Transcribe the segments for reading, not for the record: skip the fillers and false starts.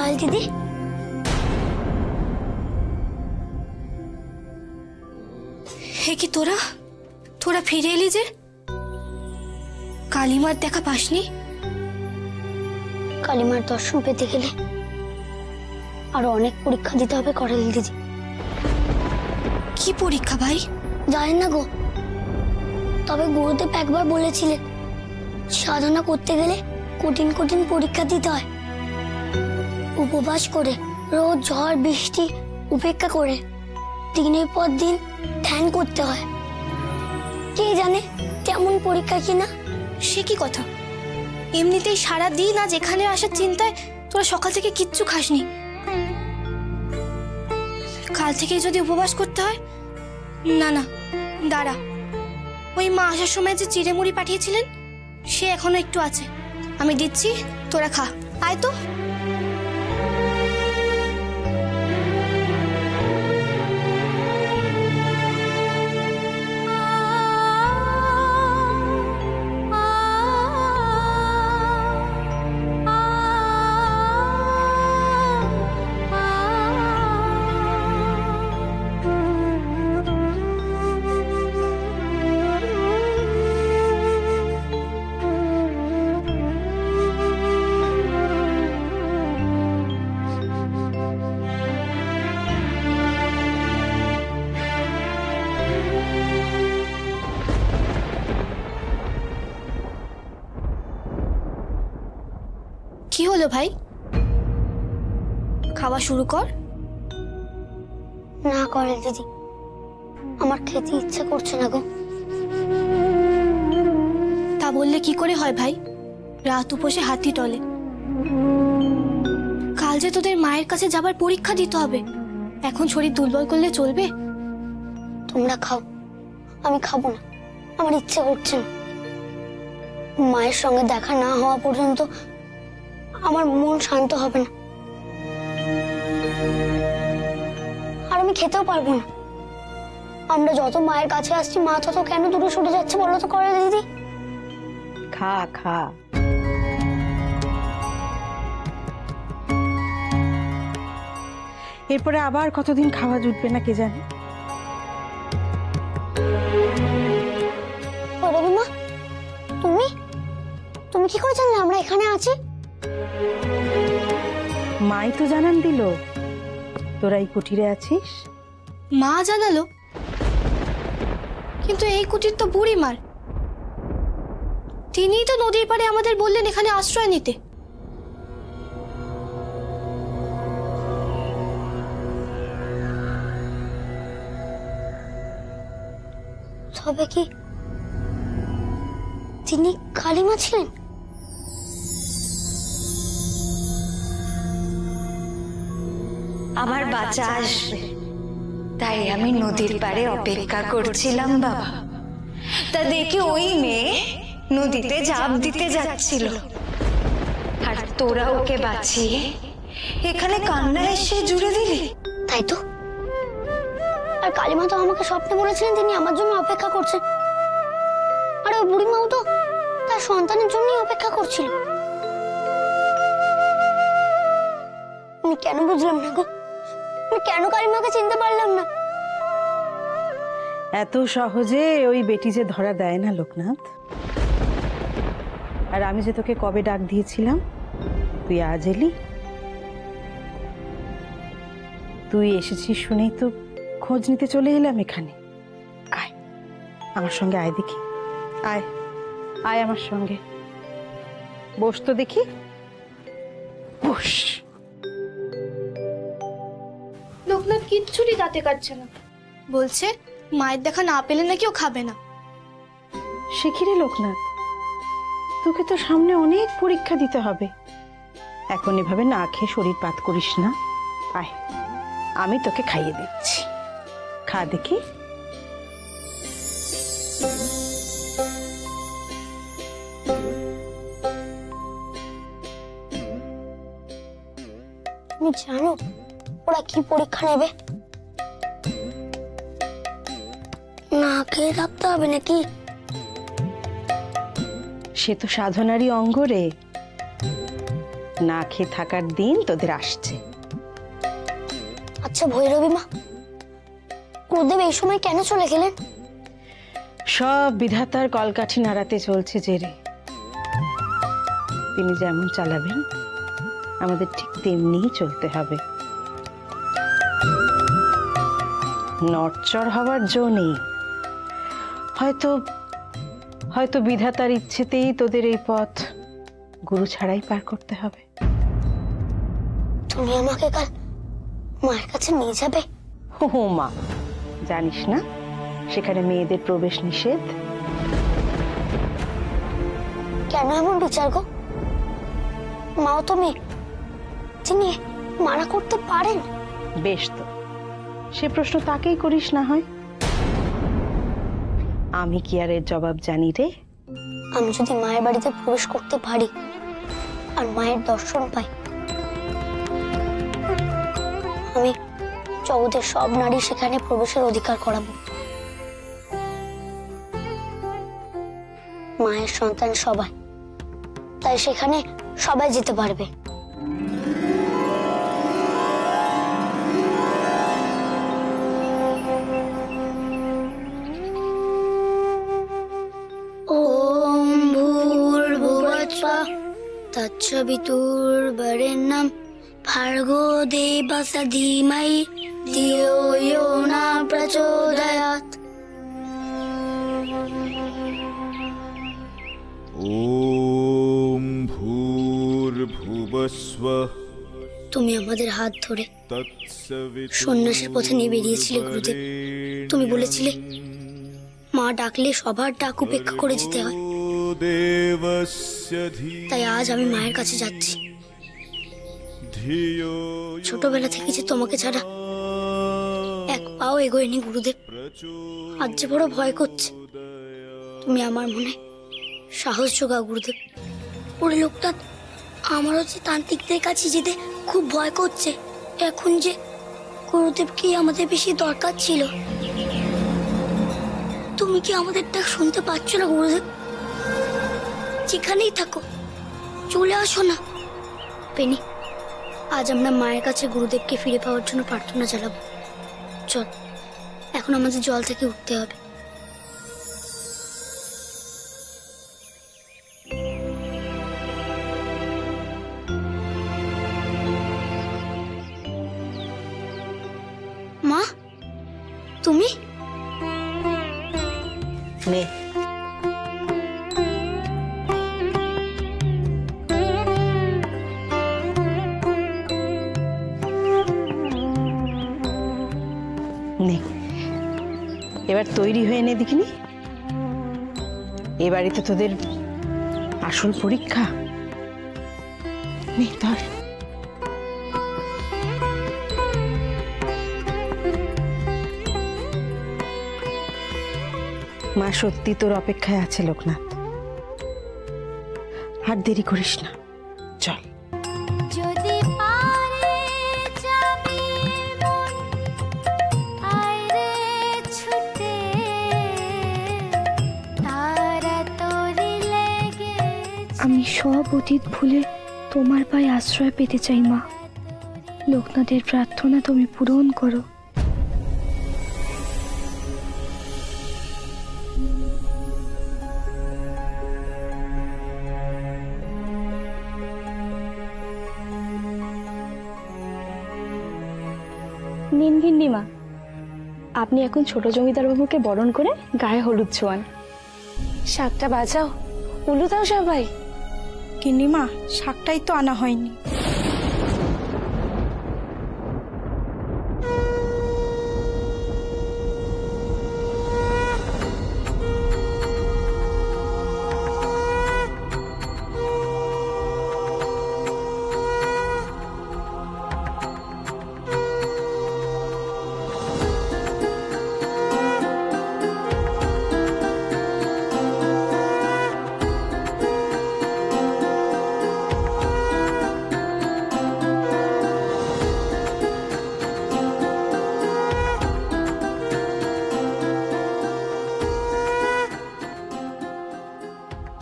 পায়েল দিদি, হে কি তোরা তোরা ফিরে এলি যে? কালিমার দেখা পাসনি? কালিমার দর্শন পেতে গেলে আরো অনেক পরীক্ষা দিতে হবে করাল দিদি। কি পরীক্ষা ভাই? জানেন না গো, তবে গুরুদেব একবার বলেছিলেন সাধনা করতে গেলে কঠিন কঠিন পরীক্ষা দিতে হয়। উপবাস করে, রোদ ঝড় বৃষ্টি উপেক্ষা করে দিনের পর দিন ধ্যান করতে হয়। কে জানে কেমন পরীক্ষা কিনা। সে কি কথা? এমনিতেই সারা দিন আজ এখানে আসার চিন্তায় তোরা সকাল থেকে কিচ্ছু খাসনি। কাল থেকে যদি উপবাস করতে হয়? না না দাঁড়া, ওই মা আসার সময় যে চিড়ে মুড়ি পাঠিয়েছিলেন সে এখনো একটু আছে, আমি দিচ্ছি, তোরা খা। আয় তো। কি হলো ভাই? খাওয়া শুরু কর। না করাল দিদি, আমার খেতে ইচ্ছে করছে না গো। তা বললে কি করে হয় ভাই? রাত উপসে হাতি টলে। কাল যে তোদের মায়ের কাছে যাবার পরীক্ষা দিতে হবে, এখন শরীর দুর্বল করলে চলবে? তোমরা খাও, আমি খাবো না, আমার ইচ্ছে করছে না। মায়ের সঙ্গে দেখা না হওয়া পর্যন্ত আমার মন শান্ত হবে না, আর আমি খেতেও পারবো না। আমরা যত মায়ের কাছে আসছি মা তত কেন দূরে সরে যাচ্ছে বলো তো করাল দিদি? খা খা। এরপরে আবার কতদিন খাওয়া জুটবে না কে জানে। রবিমা, তুমি তুমি কি করে জানলে আমরা এখানে আছি? মাই তো জানান দিল তোরা এই কুটিরে আছিস। মা জানালো? কিন্তু এই কুটির তো বুড়িমার, তিনিই তো নদীর পাড়ে আমাদের বললেন এখানে আশ্রয় নিতে। তবে কি তিনি কালিমা ছিলেন? আমার বাচ্চা আসবে তাই আমি নদীর পাড়ে অপেক্ষা করছিলাম বাবা। তা দেখি ওই মেয়ে নদীতে ঝাঁপ দিতে যাচ্ছিল, আর তোরা ওকে বাঁচিয়ে এখানে কান্না এসে জুড়ে দিলি। তাই তো, আর কালিমা তো আমাকে স্বপ্নে বলেছিলেন তিনি আমার জন্য অপেক্ষা করছেন, আর ওই বুড়িমাও তো তার সন্তানের জন্যই অপেক্ষা করছিল। আমি কেন বুঝলাম না গো, আমি কেন কালিমাকে চিনতে পারলাম না? এত সহজে ওই বেটি যে ধরা দেয় না লোকনাথ। আর আমি যে তোকে কবে ডাক দিয়েছিলাম, তুই আজ এলি। তুই এসেছিস শুনেই তো খোঁজ নিতে চলে এলাম এখানে। আয় আমার সঙ্গে, আয় দেখি, আয় আয় আমার সঙ্গে বস তো দেখি, বস। লোকনাথ কিচ্ছুটি দাঁতে কাটছে না, বলছে মায়ের দেখা না পেলে নাকি ও খাবে না। সে কি রে লোকনাথ, তোকে তো সামনে অনেক পরীক্ষা দিতে হবে, এখন এভাবে না খেয়ে শরীর পাত করিস না। আয় আমি তোকে খাইয়ে দিচ্ছি, খা দেখি। তুমি জানো ওরা কি পরীক্ষা নেবে? না খেয়ে থাকতে হবে নাকি? সে তো সাধনারই অঙ্গ রে, না খেয়ে থাকার দিন তোদের আসছে। আচ্ছা ভৈরবী মা, গুরুদেব এই সময় কেন চলে গেলেন? সব বিধাতার কলকাঠি নাড়াতে চলছে জেরে। তিনি যেমন চালাবেন আমাদের ঠিক তেমনিই চলতে হবে। নড়চড় হওয়ার জো নেই। হয়তো হয়তো বিধাতার ইচ্ছেতেই তোদের এই পথ গুরু ছাড়াই পার করতে হবে। তুমি আমাকে কাল মায়ের কাছে নিয়ে যাবে? ও মা, জানিস না সেখানে মেয়েদের প্রবেশ নিষেধ? কেন এমন বিচার গো? মাও তো মেয়ে, তিনি মানা করতে পারেন। বেশ, তো সে প্রশ্ন তাকেই করিস না হয়। আমি কি আর এর জবাব জানি রে? আমি যদি মায়ের বাড়িতে প্রবেশ করতে পারি আর মায়ের দর্শন পাই, আমি জগতের সব নারী সেখানে প্রবেশের অধিকার করাবো। মায়ের সন্তান সবাই, তাই সেখানে সবাই যেতে পারবে। ওম ভূর্ভুবস্সুঃ তৎসবিতুর্বরেণ্যং ভার্গো দেবস্য ধীমহি ধিয়ো यो न प्रचोदयात्। ওম ভূর্ভুবস্সুঃ। তুমি আমাদের হাত ধরে সন্ন্যাসের পথে নিয়ে বেরিয়েছিলে গুরুদেব। তুমি বলেছিলে মা ডাকলে সবার ডাক উপেক্ষা করে যেতে হয়। তাই আজ আমি মায়ের কাছে যাচ্ছি। ছোটবেলা থেকে যে তোমাকে ছাড়া এক পাও এগোয়নি গুরুদেব, আজ যে বড় ভয় করছে। তুমি আমার মনে সাহস যোগাও গুরুদেব। ওরে লোকটা, আমারও যে তান্ত্রিকদের কাছে যেতে খুব ভয় করছে। এখন যে গুরুদেবকে আমাদের বেশি দরকার ছিল। তুমি কি আমাদের ডাক শুনতে পাচ্ছ না গুরুদেব? যেখানেই থাকো চলে আসো না। পেনি, আজ আমরা মায়ের কাছে গুরুদেবকে ফিরে পাওয়ার জন্য প্রার্থনা চালাবো। চল, এখন আমাদের জল থেকে উঠতে হবে। মা, তুমি? নে, নে, এবার তৈরি হয়ে নে দেখিনি। এবারে তো তোদের আসল পরীক্ষা। নে ধর। মা সত্যি তোর অপেক্ষায় আছে লোকনাথ। আর দেরি করিস না, চল। যদি পারে যাবি মন আইরে ছুটে, তারা তোরি লেগে। আমি সব অতীত ভুলে তোমার পায়ে আশ্রয় পেতে চাই মা। লোকনাথের প্রার্থনা তুমি পূরণ করো। নিন গিন্নিমা, আপনি এখন ছোট জমিদার বাবুকে বরণ করে গায়ে হলুদ ছোঁয়ান। শাকটা বাজাও, উলু দাও সবাই। গিন্নিমা, শাকটাই তো আনা হয়নি।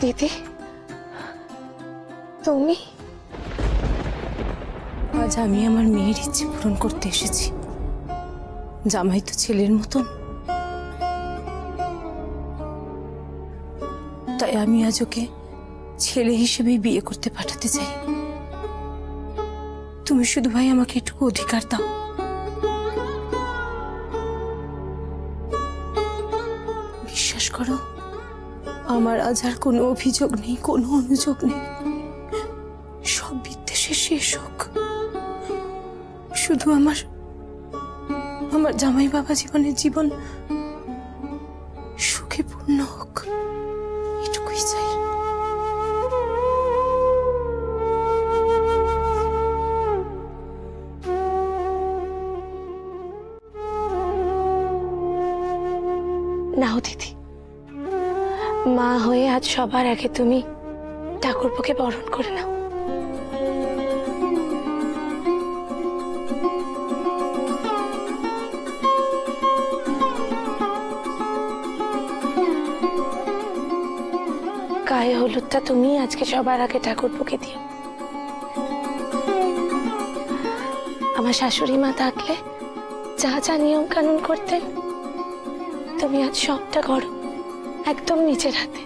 দিদি, তুমি? আজ আমি আমার মেয়ের ইচ্ছে পূরণ করতে এসেছি। জামাই তো ছেলের মতন, তাই আমি আজ ওকে ছেলে হিসেবেই বিয়ে করতে পাঠাতে চাই। তুমি শুধু ভাই আমাকে একটু অধিকার দাও। বিশ্বাস করো, আমার আজ আর কোনো অভিযোগ নেই, কোনো অনুযোগ নেই। সব বিদ্বেষে শেষ হোক। শুধু আমার জামাই বাবা জীবনের জীবন সুখে পূর্ণ হোক, এটুকুই চাই। নাও দিদি, মা হয়ে আজ সবার আগে তুমি ঠাকুরপোকে বরণ করে নাও। গায়ে হলুদটা তুমি আজকে সবার আগে ঠাকুরপোকে দিও। আমার শাশুড়ি মা থাকলে যা যা নিয়ম কানুন করতেন তুমি আজ সবটা করো একদম নিজের হাতে।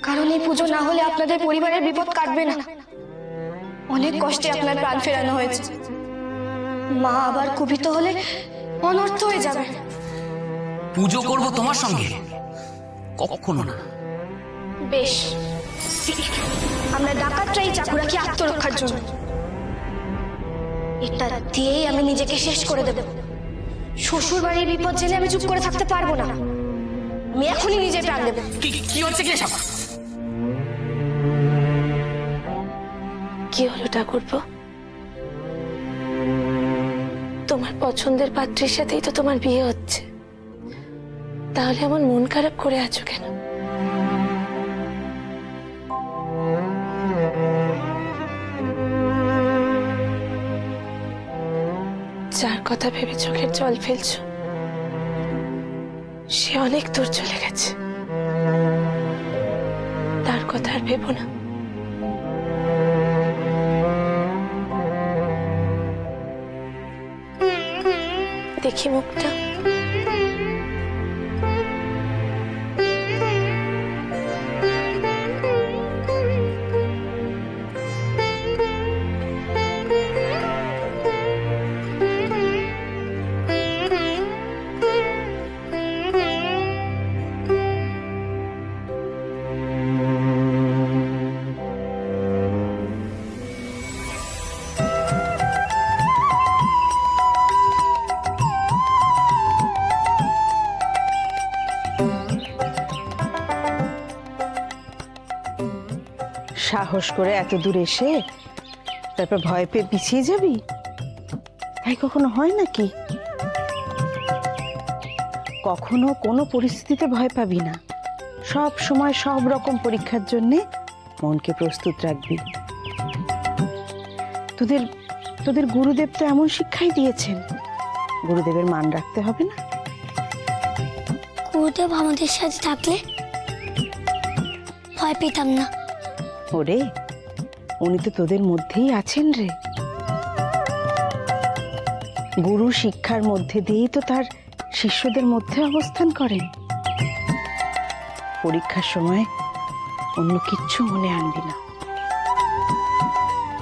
কারণ এই পুজো না হলে আপনাদের পরিবারের বিপদ কাটবে না। অনেক কষ্টে আপনার প্রাণ ফেরানো হয়েছে। মা আবার কুপিত হলে অনর্থ হয়ে যাবে। পুজো করব তোমার সঙ্গে? কখনো না। বেশ, আমরা ডাকাতরাই চাকু রাখি আত্মরক্ষার জন্য। এটা দিয়েই আমি নিজেকে শেষ করে দেব। শ্বশুর বাড়ির বিপদ জেনে আমি চুপ করে থাকতে পারবো না। আমি এখনই নিজে প্রাণ দেব। কি হচ্ছে কি সব? কি হলো ঠাকুরপো? তোমার পছন্দের পাত্রীর সাথেই তো তোমার বিয়ে হচ্ছে, তাহলে এমন মন খারাপ করে আছো কেন? যার কথা ভেবে চোখের জল ফেলছো সে অনেক দূর চলে গেছে, তার কথা আর ভেবো না। দেখি মুখটা। সাহস করে এত দূর এসে তারপর ভয় পেয়ে পিছিয়ে যাবি? তাই কখনো হয় নাকি? কখনো কোনো পরিস্থিতিতে ভয় পাবি না। সব সময় সব রকম পরীক্ষার জন্য মনকে প্রস্তুত রাখবি। তোদের গুরুদেব তো এমন শিক্ষাই দিয়েছেন, গুরুদেবের মান রাখতে হবে না? গুরুদেব আমাদের সাথে থাকলে ভয় পেতাম না। ওরে, উনি তো তোদের মধ্যেই আছেন রে। গুরু শিক্ষার মধ্যে দিয়েই তো তার শিষ্যদের মধ্যে অবস্থান করেন। পরীক্ষার সময় অন্য কিচ্ছু মনে আনবি না,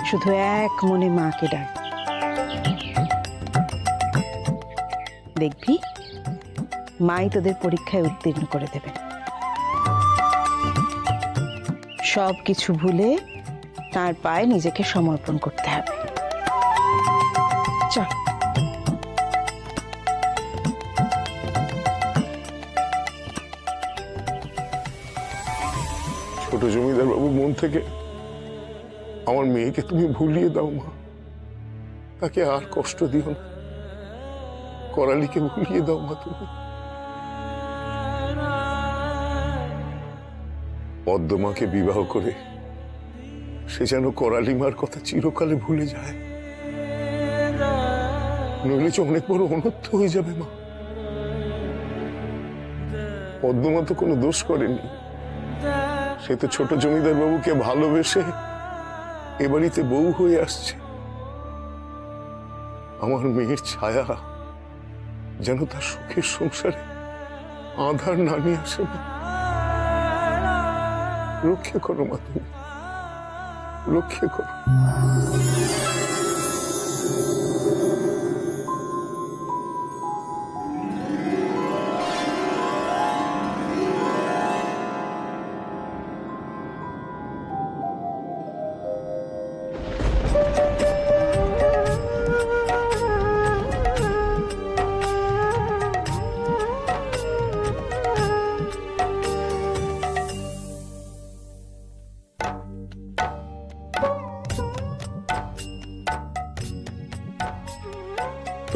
শুধু এক মনে মাকে ডাক। দেখবি মাই তোদের পরীক্ষায় উত্তীর্ণ করে দেবে। সব কিছু ভুলে তার পায়ে নিজেকে সমর্পণ করতে হবে। চল। ছোট জমিদার বাবু, মন থেকে আমার মেয়েকে তুমি ভুলিয়ে দাও মা। তাকে আর কষ্ট দিও না। করালিকে ভুলিয়ে দাও মা তুমি। পদ্মমাকে বিবাহ করে সে যেন করালিমার কথা চিরকালে ভুলে যায়, নইলে যে অনেক বড় অনর্থ হয়ে যাবে মা। পদ্মমা তো কোনো দোষ করেনি, সে তো ছোট জমিদার বাবুকে ভালোবেসে এ বাড়িতে বউ হয়ে আসছে। আমার মেয়ের ছায়া যেন তার সুখের সংসারে আধার না নিয়ে আসে না। রক্ষা করো মা, তুমি রক্ষা করো।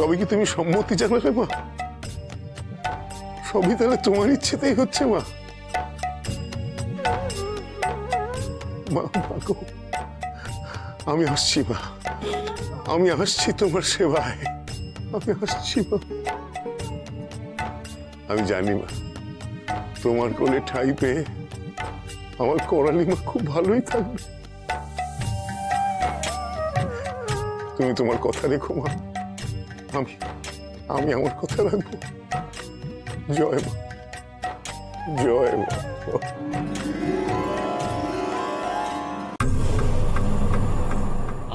তবে কি তুমি সম্মতি জানালে মা? সবই তাহলে তোমার ইচ্ছেতেই হচ্ছে মা। মা গো, আমি আসছি মা, আমি আসছি তোমার সেবায়, আমি আসছি মা। আমি জানি মা, তোমার কোলে ঠাঁই পেয়ে আমার করালি মা খুব ভালোই থাকবে। তুমি তোমার কথা রেখো মা, আমি আমার কথা রাখবো। জয় মা, জয় মা।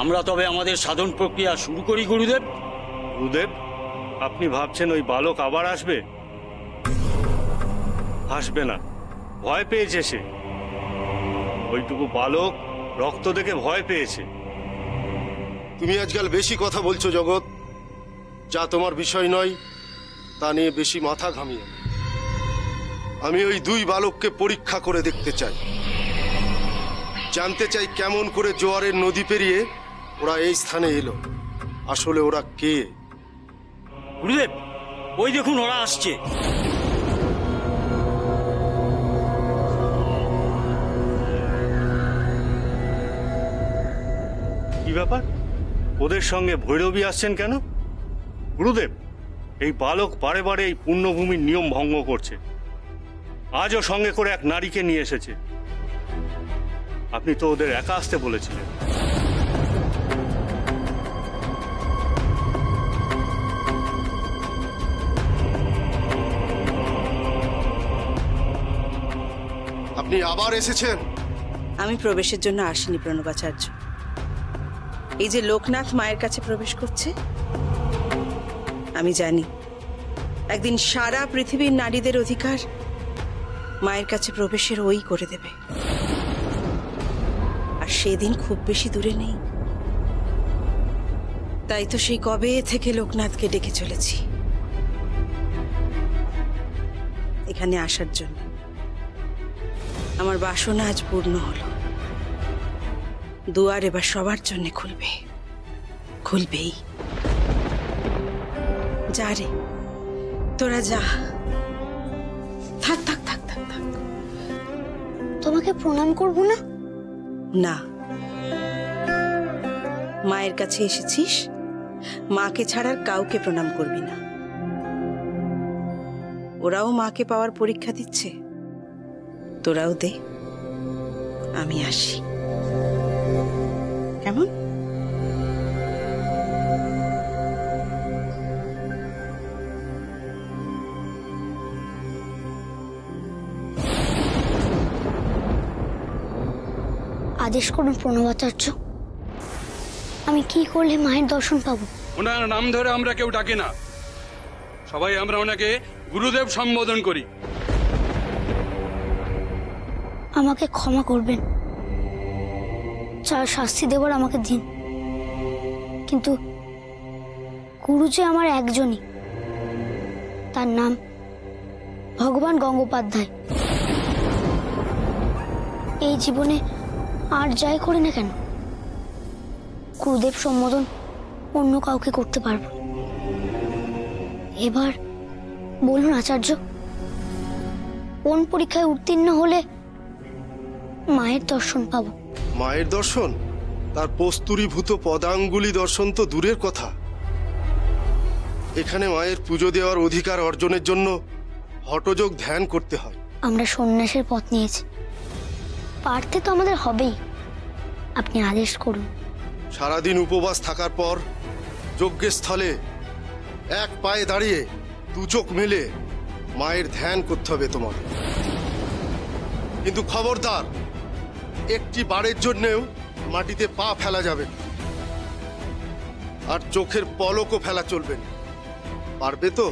আমরা তবে আমাদের সাধন প্রক্রিয়া শুরু করি গুরুদেব। গুরুদেব, আপনি ভাবছেন ওই বালক আবার আসবে? আসবে না, ভয় পেয়েছে সে। ওইটুকু বালক রক্ত দেখে ভয় পেয়েছে। তুমি আজকাল বেশি কথা বলছো জগৎ, যা তোমার বিষয় নয় তা নিয়ে বেশি মাথা ঘামিয়ে। আমি ওই দুই বালককে পরীক্ষা করে দেখতে চাই, জানতে চাই কেমন করে জোয়ারের নদী পেরিয়ে ওরা এই স্থানে এলো, আসলে ওরা কে। গুরুদেব, ওই দেখুন ওরা আসছে। কি ব্যাপার, ওদের সঙ্গে ভৈরবী আসছেন কেন? গুরুদেব, এই বালক বারে বারে এই পুণ্যভূমির নিয়ম ভঙ্গ করছে। আজও সঙ্গে করে এক নারীকে নিয়ে এসেছে। আপনি তো ওদের একা আসতে বলেছিলেন। আপনি আবার এসেছেন? আমি প্রবেশের জন্য আসিনি প্রণবাচার্য। এই যে লোকনাথ মায়ের কাছে প্রবেশ করছে, আমি জানি একদিন সারা পৃথিবীর নারীদের অধিকার মায়ের কাছে প্রবেশের ওই করে দেবে। আর সেদিন খুব বেশি দূরে নেই। তাই তো সেই কবে থেকে লোকনাথকে ডেকে চলেছি এখানে আসার জন্য। আমার বাসনা আজ পূর্ণ হলো। দুয়ার এবার সবার জন্য খুলবে, খুলবেই। যা রে, তোরা যা। থাক থাক থাক থাক থাক। তোমাকে প্রণাম করব না? না, মায়ের কাছে এসেছিস, মাকে ছাড়ার কাউকে প্রণাম করবি না। ওরাও মাকে পাওয়ার পরীক্ষা দিচ্ছে, তোরাও দে। আমি আসি, কেমন? আদেশ করুন প্রণবাচার্য, আমি কি করলে মায়ের দর্শন পাবো? ওনার নাম ধরে আমরা কেউ ডাকি না, সবাই আমরা ওনাকে গুরুদেব সম্বোধন করি। আমাকে ক্ষমা করবেন, যার শাস্তি দেবার আমাকে দিন, কিন্তু গুরু যে আমার একজনই, তার নাম ভগবান গঙ্গোপাধ্যায়। এই জীবনে আর যাই করি না কেন, গুরুদেব সম্বোধন অন্য কাউকে করতে পারবো। এবার বলুন আচার্য, কোন পরীক্ষায় উত্তীর্ণ হলে মায়ের দর্শন পাবো। মায়ের দর্শন? তার কস্তুরীভূত পদাঙ্গুলি দর্শন তো দূরের কথা। এখানে মায়ের পুজো দেওয়ার অধিকার অর্জনের জন্য হঠযোগ ধ্যান করতে হয়। আমরা সন্ন্যাসের পথ নিয়েছি, পারতে তো আমাদের হবেই। আপনি আদেশ করুন। সারাদিন উপবাস থাকার পর যজ্ঞের স্থলে এক পায়ে দাঁড়িয়ে দু চোখ মেলে মায়ের ধ্যান করতে হবে তোমার। কিন্তু খবরদার, একটি বারের জন্যেও মাটিতে পা ফেলা যাবে না, আর চোখের পলকও ফেলা চলবে না। পারবে তো?